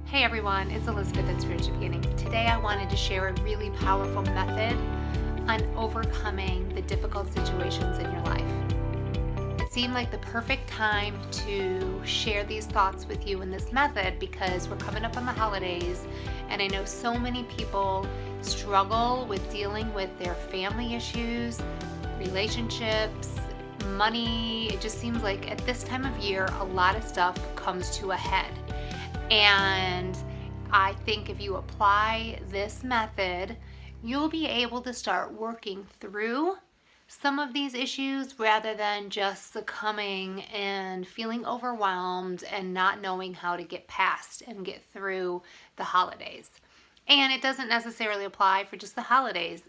Hey everyone, it's Elizabeth at Spiritual Beginnings. Today I wanted to share a really powerful method on overcoming the difficult situations in your life. It seemed like the perfect time to share these thoughts with you in this method because we're coming up on the holidays, and I know so many people struggle with dealing with their family issues, relationships, money. It just seems like at this time of year a lot of stuff comes to a head. And I think if you apply this method, you'll be able to start working through some of these issues rather than just succumbing and feeling overwhelmed and not knowing how to get past and get through the holidays. And it doesn't necessarily apply for just the holidays.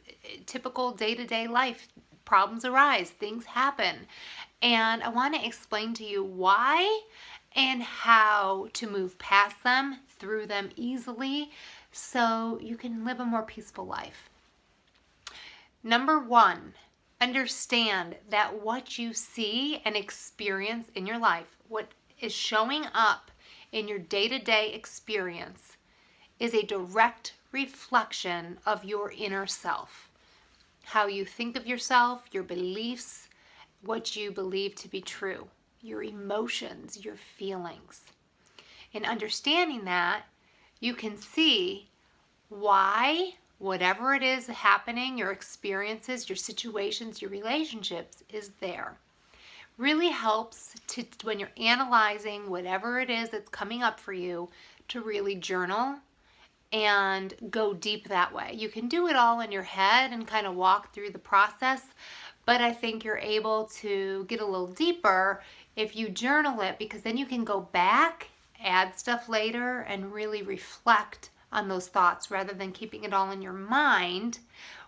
Typical day-to-day life, problems arise, things happen. And I want to explain to you why and how to move past them, through them easily, so you can live a more peaceful life. Number one, understand that what you see and experience in your life, what is showing up in your day-to-day experience, is a direct reflection of your inner self. How you think of yourself, your beliefs, what you believe to be true, your emotions, your feelings. In understanding that, you can see why whatever it is happening, your experiences, your situations, your relationships, is there. Really helps to, when you're analyzing whatever it is that's coming up for you, to really journal and go deep that way. You can do it all in your head and kind of walk through the process, but I think you're able to get a little deeper if you journal it, because then you can go back, add stuff later, and really reflect on those thoughts rather than keeping it all in your mind,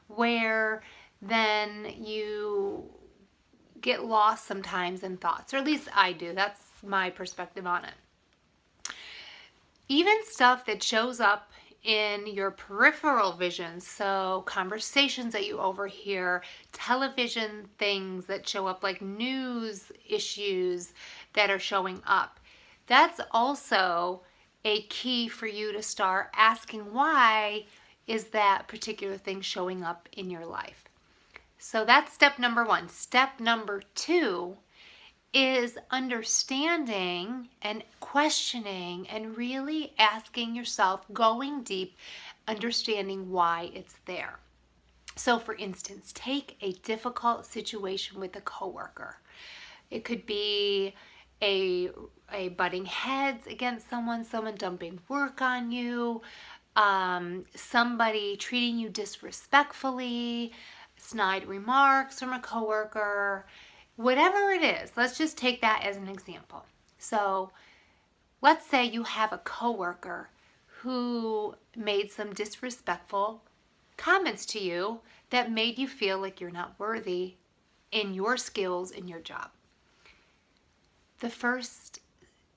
where then you get lost sometimes in thoughts, or at least I do. That's my perspective on it. Even stuff that shows up in your peripheral vision, so conversations that you overhear, television things that show up, like news issues that are showing up, that's also a key for you to start asking, why is that particular thing showing up in your life? So that's step number one. Step number two is understanding and questioning and really asking yourself, going deep, understanding why it's there. So for instance, take a difficult situation with a coworker. It could be a butting heads against someone dumping work on you, somebody treating you disrespectfully, snide remarks from a coworker. Whatever it is, let's just take that as an example. So let's say you have a coworker who made some disrespectful comments to you that made you feel like you're not worthy in your skills in your job. The first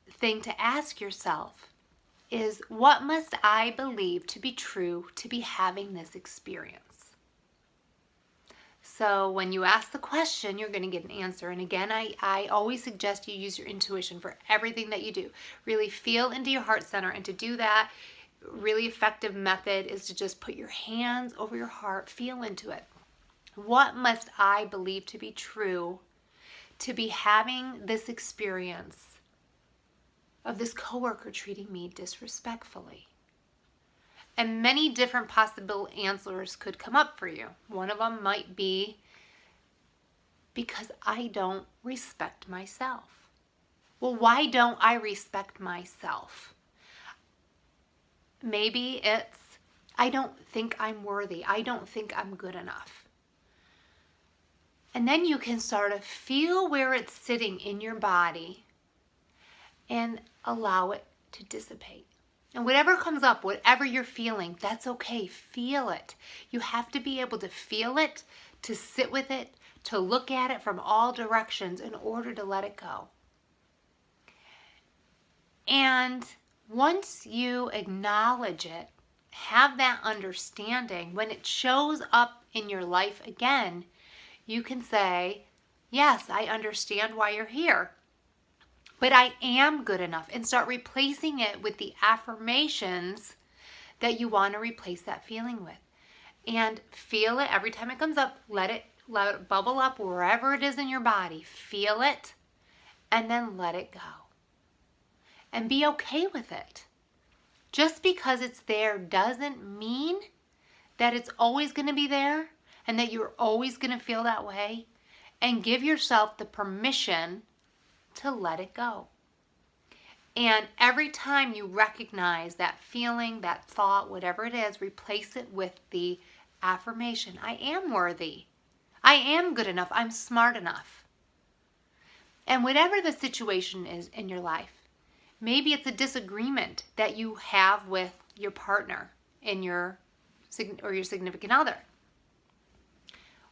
thing to ask yourself is, what must I believe to be true to be having this experience? So when you ask the question, you're going to get an answer. And again, I always suggest you use your intuition for everything that you do. Really feel into your heart center. And to do that, really effective method is to just put your hands over your heart, feel into it. What must I believe to be true to be having this experience of this coworker treating me disrespectfully? And many different possible answers could come up for you. One of them might be, because I don't respect myself. Well, why don't I respect myself? Maybe it's, I don't think I'm worthy. I don't think I'm good enough. And then you can sort of feel where it's sitting in your body and allow it to dissipate. And whatever comes up, whatever you're feeling, that's okay. Feel it. You have to be able to feel it, to sit with it, to look at it from all directions in order to let it go. And once you acknowledge it, have that understanding, when it shows up in your life again, you can say, yes, I understand why you're here. but I am good enough, and start replacing it with the affirmations that you want to replace that feeling with. And feel it every time it comes up. Let it bubble up wherever it is in your body. Feel it, and then let it go. And be okay with it. Just because it's there doesn't mean that it's always going to be there and that you're always going to feel that way. And give yourself the permission to let it go. And every time you recognize that feeling, that thought, whatever it is, replace it with the affirmation. I am worthy. I am good enough. I'm smart enough. And whatever the situation is in your life, maybe it's a disagreement that you have with your partner or your significant other.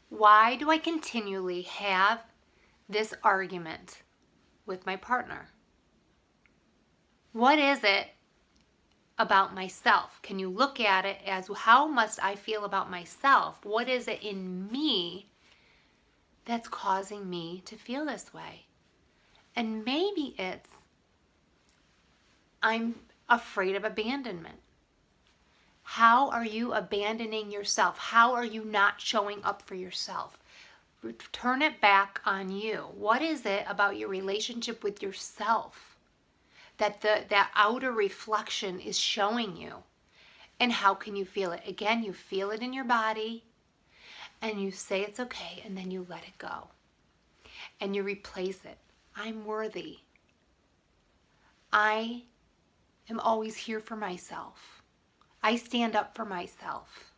Why do I continually have this argument with my partner? What is it about myself? Can you look at it as, how must I feel about myself? What is it in me that's causing me to feel this way? And maybe it's, I'm afraid of abandonment. How are you abandoning yourself? How are you not showing up for yourself? Turn it back on you. What is it about your relationship with yourself that that outer reflection is showing you? And how can you feel it? Again, you feel it in your body, and you say it's okay, and then you let it go. And you replace it. I'm worthy. I am always here for myself. I stand up for myself.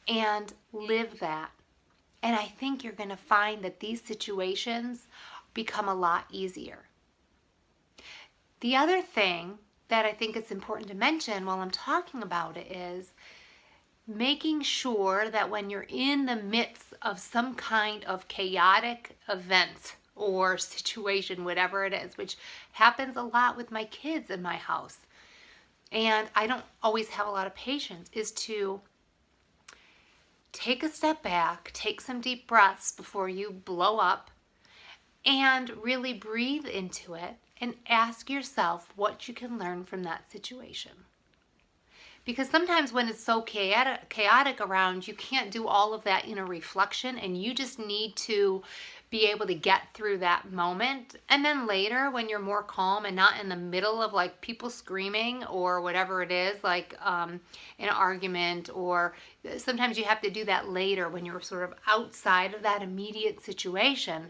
And live that. And I think you're going to find that these situations become a lot easier. The other thing that I think it's important to mention while I'm talking about it is making sure that when you're in the midst of some kind of chaotic event or situation, whatever it is, which happens a lot with my kids in my house, and I don't always have a lot of patience, is to take a step back, take some deep breaths before you blow up, and really breathe into it and ask yourself what you can learn from that situation. Because sometimes when it's so chaotic around, you can't do all of that inner reflection, and you just need to be able to get through that moment. And then later, when you're more calm and not in the middle of like people screaming or whatever it is, like an argument, or sometimes you have to do that later when you're sort of outside of that immediate situation.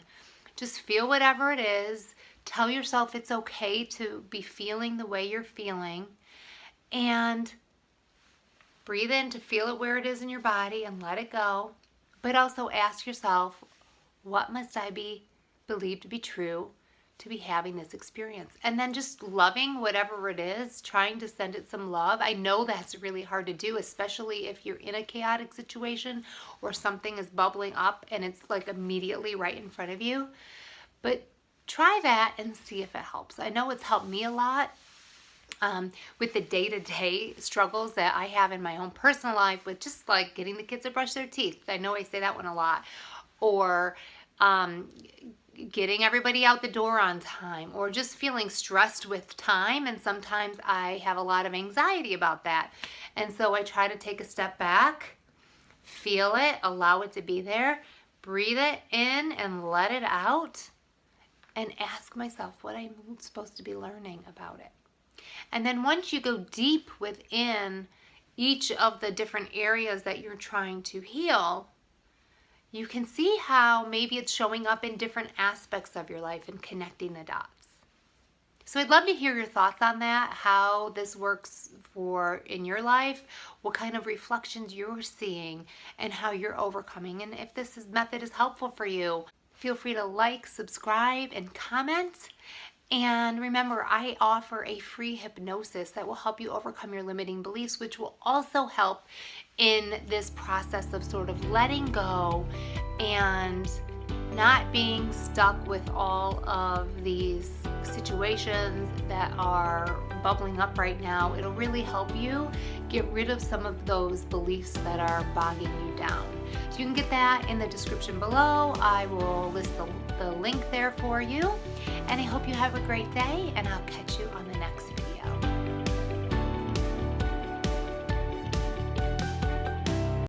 Just feel whatever it is. Tell yourself it's okay to be feeling the way you're feeling, and breathe in to feel it where it is in your body and let it go. But also ask yourself, what must I believe to be true to be having this experience? And then just loving whatever it is, trying to send it some love. I know that's really hard to do, especially if you're in a chaotic situation or something is bubbling up and it's like immediately right in front of you. But try that and see if it helps. I know it's helped me a lot. With the day-to-day struggles that I have in my own personal life, with just like getting the kids to brush their teeth. I know I say that one a lot. Or getting everybody out the door on time, or just feeling stressed with time. And sometimes I have a lot of anxiety about that. And so I try to take a step back, feel it, allow it to be there, breathe it in and let it out, and ask myself what I'm supposed to be learning about it. And then once you go deep within each of the different areas that you're trying to heal, you can see how maybe it's showing up in different aspects of your life and connecting the dots. So I'd love to hear your thoughts on that, how this works in your life, what kind of reflections you're seeing, and how you're overcoming. And if this method is helpful for you, feel free to like, subscribe, and comment. And remember, I offer a free hypnosis that will help you overcome your limiting beliefs, which will also help in this process of sort of letting go and not being stuck with all of these situations that are bubbling up right now. It'll really help you get rid of some of those beliefs that are bogging you down. So you can get that in the description below. I will list the the link there for you. And I hope you have a great day, and I'll catch you on the